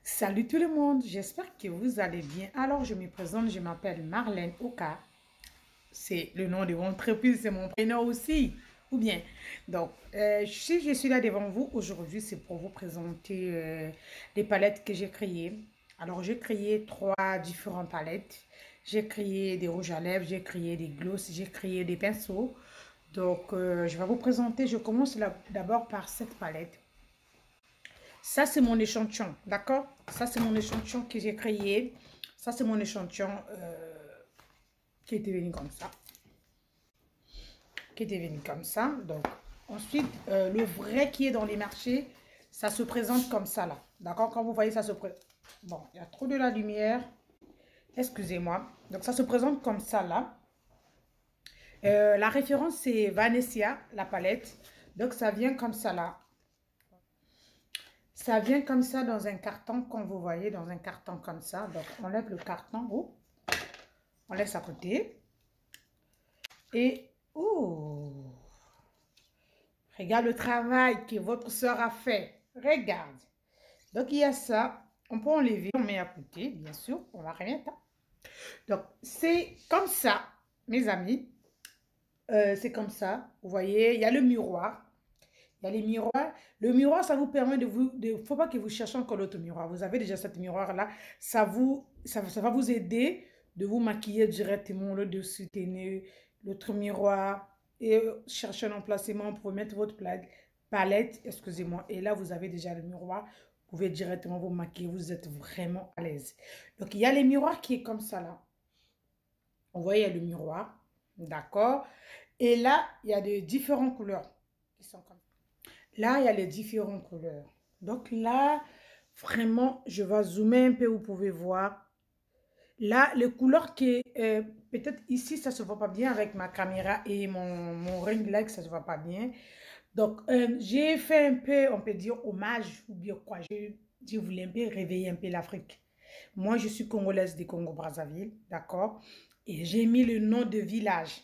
Salut tout le monde, j'espère que vous allez bien. Alors, je me présente, je m'appelle Marlène Oka. C'est le nom de mon entreprise, c'est mon prénom aussi. Ou bien, donc, si je suis là devant vous aujourd'hui, c'est pour vous présenter les palettes que j'ai créées. Alors, j'ai créé trois différentes palettes. J'ai créé des rouges à lèvres, j'ai créé des glosses, j'ai créé des pinceaux. Donc, je vais vous présenter, je commence d'abord par cette palette. Ça, c'est mon échantillon, d'accord? Ça, c'est mon échantillon que j'ai créé. Ça, c'est mon échantillon qui était venu comme ça. Qui était venu comme ça. Donc, ensuite, le vrai qui est dans les marchés, ça se présente comme ça, là. D'accord? Quand vous voyez, ça se présente... Bon, il y a trop de la lumière. Excusez-moi. Donc, ça se présente comme ça, là. La référence, c'est Vanessa, la palette. Donc, ça vient comme ça, là. Ça vient comme ça dans un carton, comme vous voyez, dans un carton comme ça. Donc, on lève le carton, oh, on laisse à côté. Et, oh, regarde le travail que votre soeur a fait. Regarde. Donc, il y a ça. On peut enlever, on met à côté, bien sûr. On va rien. Donc, c'est comme ça, mes amis. C'est comme ça. Vous voyez, il y a le miroir. Il y a les miroirs. Le miroir, ça vous permet de vous... Il ne faut pas que vous cherchiez encore l'autre miroir. Vous avez déjà cette miroir-là. Ça va vous aider de vous maquiller directement le dessus tenue, l'autre miroir. Et chercher un emplacement pour mettre votre palette. Excusez-moi. Et là, vous avez déjà le miroir. Vous pouvez directement vous maquiller. Vous êtes vraiment à l'aise. Donc, il y a les miroirs qui est comme ça, là. Vous voyez, il y a le miroir. D'accord. Et là, il y a de différentes couleurs qui sont comme ça. Là, il y a les différentes couleurs. Donc là, vraiment, je vais zoomer un peu, vous pouvez voir. Là, les couleurs qui, peut-être ici, ça ne se voit pas bien avec ma caméra et mon ring light, ça ne se voit pas bien. Donc, j'ai fait un peu, on peut dire, hommage ou bien quoi. Je voulais un peu réveiller un peu l'Afrique. Moi, je suis congolaise du Congo-Brazzaville, d'accord? Et j'ai mis le nom de village.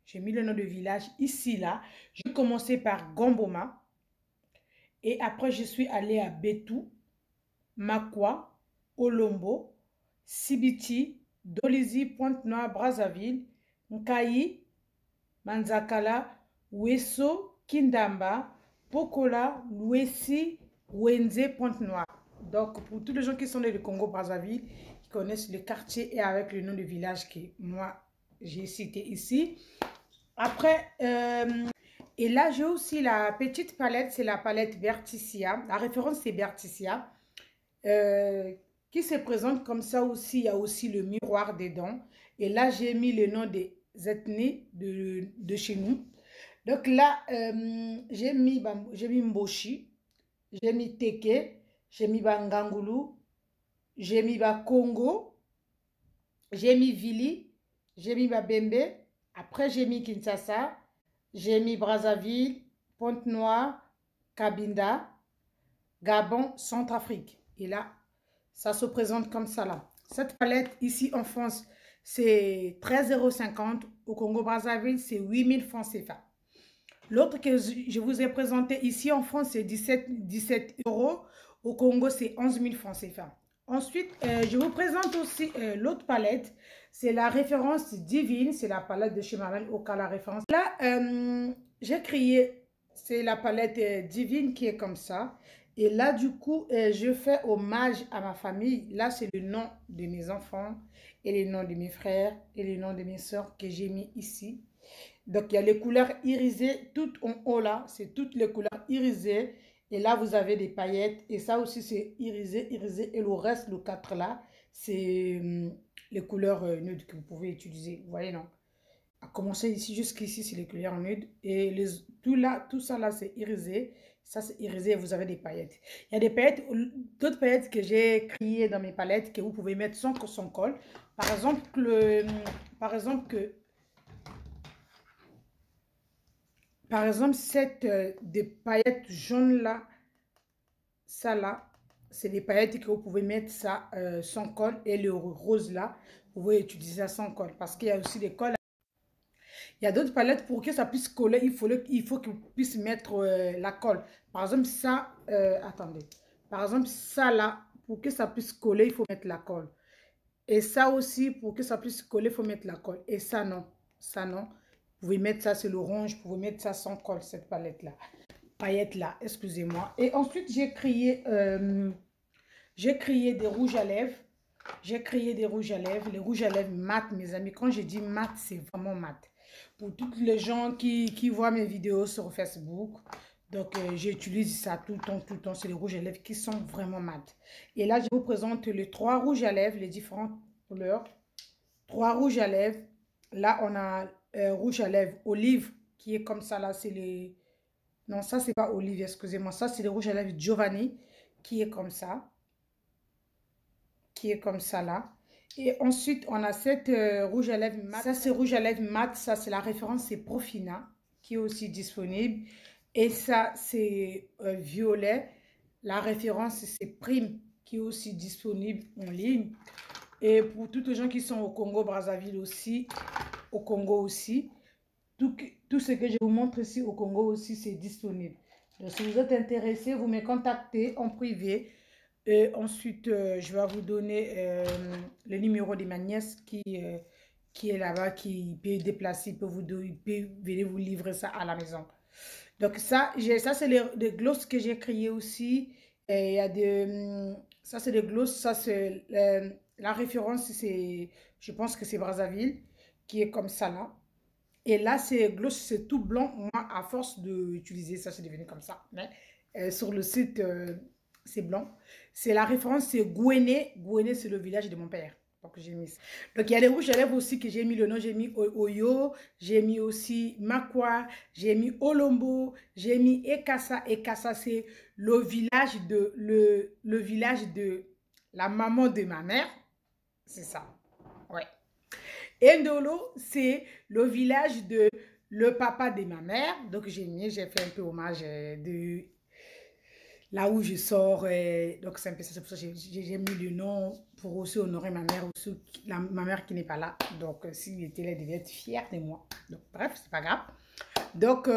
J'ai mis le nom de village ici, là. J'ai commencé par Gomboma. Et après, je suis allée à Betou, Makwa, Olombo, Sibiti, Dolizy, Pointe-Noire, Brazzaville, Nkayi, Manzakala, Wesso, Kindamba, Pokola, Louessi, Wenze, Pointe-Noire. Donc, pour tous les gens qui sont nés du Congo-Brazzaville, qui connaissent le quartier et avec le nom de village que moi, j'ai cité ici. Après, et là, j'ai aussi la petite palette, c'est la palette Berticia. La référence, c'est Berticia. Qui se présente comme ça aussi. Il y a aussi le miroir dedans. Et là, j'ai mis le nom des ethnies de chez nous. Donc là, j'ai mis Mboshi, j'ai mis Teke, j'ai mis Bangangulu, j'ai mis Congo, j'ai mis Vili, j'ai mis Bembe. Après, j'ai mis Kinshasa. J'ai mis Brazzaville, Pointe-Noire, Cabinda, Gabon, Centrafrique. Et là, ça se présente comme ça là. Cette palette ici en France, c'est 13,50 €. Au Congo-Brazzaville, c'est 8 000 francs CFA. L'autre que je vous ai présenté ici en France, c'est 17 €. Au Congo, c'est 11 000 francs CFA. Ensuite, je vous présente aussi l'autre palette. C'est la référence divine. C'est la palette de chez Marlène Oka, la référence. Là, j'ai créé, c'est la palette divine qui est comme ça. Et là, du coup, je fais hommage à ma famille. Là, c'est le nom de mes enfants et les noms de mes frères et les noms de mes soeurs que j'ai mis ici. Donc, il y a les couleurs irisées, toutes en haut là, c'est toutes les couleurs irisées. Et là, vous avez des paillettes. Et ça aussi, c'est irisé, irisé. Et le reste, le 4 là, c'est les couleurs nudes que vous pouvez utiliser. Vous voyez, non? À commencer ici jusqu'ici, c'est les couleurs nudes. Et tout ça là, c'est irisé. Ça, c'est irisé et vous avez des paillettes. Il y a des paillettes, d'autres paillettes que j'ai créées dans mes palettes que vous pouvez mettre sans col. Par exemple, cette des paillettes jaunes là, ça là, c'est des paillettes que vous pouvez mettre ça sans colle. Et le rose là, vous pouvez utiliser ça sans colle. Parce qu'il y a aussi des colles. Il y a d'autres palettes pour que ça puisse coller. Il faut que vous puissiez mettre la colle. Par exemple, ça, attendez. Par exemple, ça là, pour que ça puisse coller, il faut mettre la colle. Et ça aussi, pour que ça puisse coller, il faut mettre la colle. Et ça, non. Ça, non. Vous pouvez mettre ça, c'est l'orange. Vous pouvez mettre ça sans colle, cette palette-là. Paillette-là, excusez-moi. Et ensuite, j'ai créé des rouges à lèvres. J'ai créé des rouges à lèvres. Les rouges à lèvres mat, mes amis. Quand je dis mat, c'est vraiment mat. Pour toutes les gens qui voient mes vidéos sur Facebook, donc j'utilise ça tout le temps, tout le temps. C'est les rouges à lèvres qui sont vraiment mat. Et là, je vous présente les 3 rouges à lèvres, les différentes couleurs. 3 rouges à lèvres. Là, on a rouge à lèvres olive qui est comme ça. Là, c'est les... Non, ça, c'est pas olive, excusez-moi. Ça, c'est les rouges à lèvres Giovanni qui est comme ça. Qui est comme ça là. Et ensuite, on a cette rouge à lèvres mat. Ça, c'est rouge à lèvres mat. Ça, c'est la référence, c'est Profina, qui est aussi disponible. Et ça, c'est violet. La référence, c'est Prime, qui est aussi disponible en ligne. Et pour toutes les gens qui sont au Congo, Brazzaville aussi, au Congo aussi, tout ce que je vous montre ici au Congo aussi, c'est disponible. Donc, si vous êtes intéressé, vous me contactez en privé. Et ensuite, je vais vous donner le numéro de ma nièce qui est là-bas, qui peut déplacer, il peut venir vous livrer ça à la maison. Donc ça c'est les glosses que j'ai créées aussi. Et il y a ça c'est des glosses, ça c'est la référence, c'est, je pense que c'est Brazzaville, qui est comme ça là. Et là, c'est gloss, c'est tout blanc. Moi, à force d'utiliser ça, c'est devenu comme ça. Mais sur le site, c'est blanc. C'est la référence, c'est Gouéné. Gouéné, c'est le village de mon père. Donc, j'ai mis ça. Donc, il y a des rouges à lèvres aussi que j'ai mis le nom. J'ai mis Oyo, j'ai mis aussi Makwa, j'ai mis Olombo, j'ai mis Ekassa. Ekassa, c'est le village le village de la maman de ma mère. C'est ça. Ouais. Ndolo, c'est le village de le papa de ma mère. Donc, j'ai fait un peu hommage de là où je sors. Donc, c'est un peu ça. C'est pour ça que j'ai mis le nom pour aussi honorer ma mère, aussi, ma mère qui n'est pas là. Donc, s'il était là, il devait être fier de moi. Donc, bref, c'est pas grave. Donc,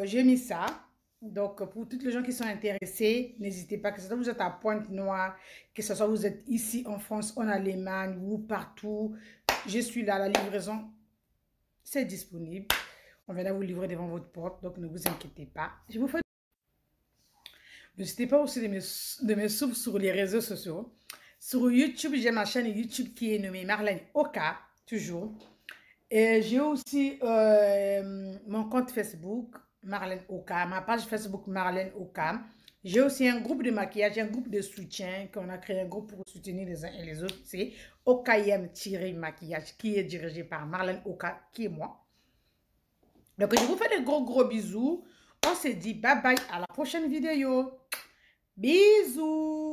j'ai mis ça. Donc, pour toutes les gens qui sont intéressés, n'hésitez pas, que ce soit vous êtes à Pointe-Noire, que ce soit vous êtes ici en France, en Allemagne ou partout, je suis là, la livraison, c'est disponible. On viendra vous livrer devant votre porte, donc ne vous inquiétez pas. Je vous fais... N'hésitez pas aussi de me suivre sur les réseaux sociaux. Sur YouTube, j'ai ma chaîne YouTube qui est nommée Marlène Oka, toujours. Et j'ai aussi mon compte Facebook, Marlène Oka, ma page Facebook Marlène Oka. J'ai aussi un groupe de maquillage, un groupe de soutien, qu'on a créé un groupe pour soutenir les uns et les autres. C'est OKM-maquillage, qui est dirigé par Marlène Oka, qui est moi. Donc, je vous fais des gros bisous. On se dit bye bye à la prochaine vidéo. Bisous.